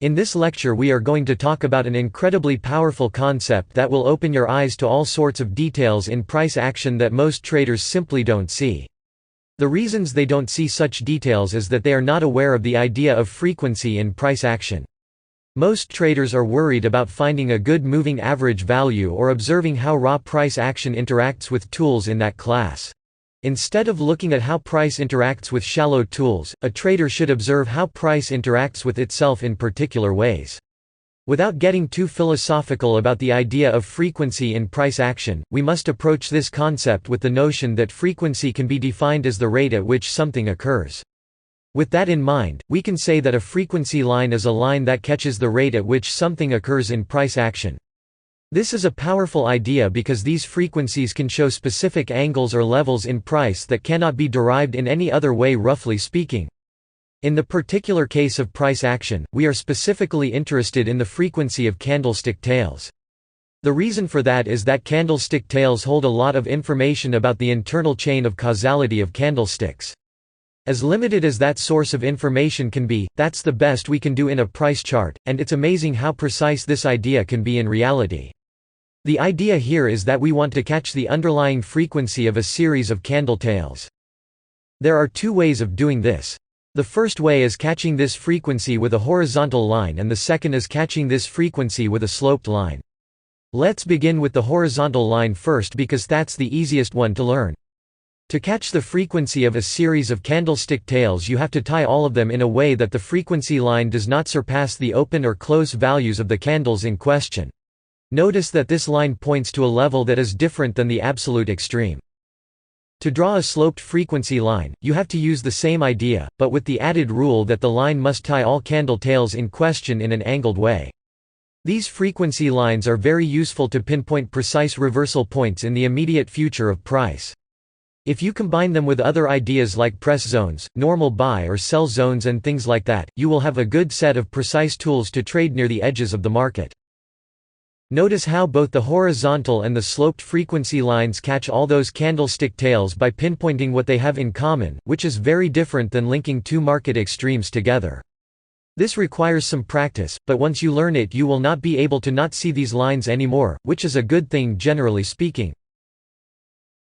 In this lecture we are going to talk about an incredibly powerful concept that will open your eyes to all sorts of details in price action that most traders simply don't see. The reasons they don't see such details is that they are not aware of the idea of frequency in price action. Most traders are worried about finding a good moving average value or observing how raw price action interacts with tools in that class. Instead of looking at how price interacts with shallow tools, a trader should observe how price interacts with itself in particular ways. Without getting too philosophical about the idea of frequency in price action, we must approach this concept with the notion that frequency can be defined as the rate at which something occurs. With that in mind, we can say that a frequency line is a line that catches the rate at which something occurs in price action. This is a powerful idea because these frequencies can show specific angles or levels in price that cannot be derived in any other way, roughly speaking. In the particular case of price action, we are specifically interested in the frequency of candlestick tails. The reason for that is that candlestick tails hold a lot of information about the internal chain of causality of candlesticks. As limited as that source of information can be, that's the best we can do in a price chart, and it's amazing how precise this idea can be in reality. The idea here is that we want to catch the underlying frequency of a series of candle tails. There are two ways of doing this. The first way is catching this frequency with a horizontal line, and the second is catching this frequency with a sloped line. Let's begin with the horizontal line first because that's the easiest one to learn. To catch the frequency of a series of candlestick tails, you have to tie all of them in a way that the frequency line does not surpass the open or close values of the candles in question. Notice that this line points to a level that is different than the absolute extreme. To draw a sloped frequency line, you have to use the same idea, but with the added rule that the line must tie all candle tails in question in an angled way. These frequency lines are very useful to pinpoint precise reversal points in the immediate future of price. If you combine them with other ideas like press zones, normal buy or sell zones and things like that, you will have a good set of precise tools to trade near the edges of the market. Notice how both the horizontal and the sloped frequency lines catch all those candlestick tails by pinpointing what they have in common, which is very different than linking two market extremes together. This requires some practice, but once you learn it you will not be able to not see these lines anymore, which is a good thing generally speaking.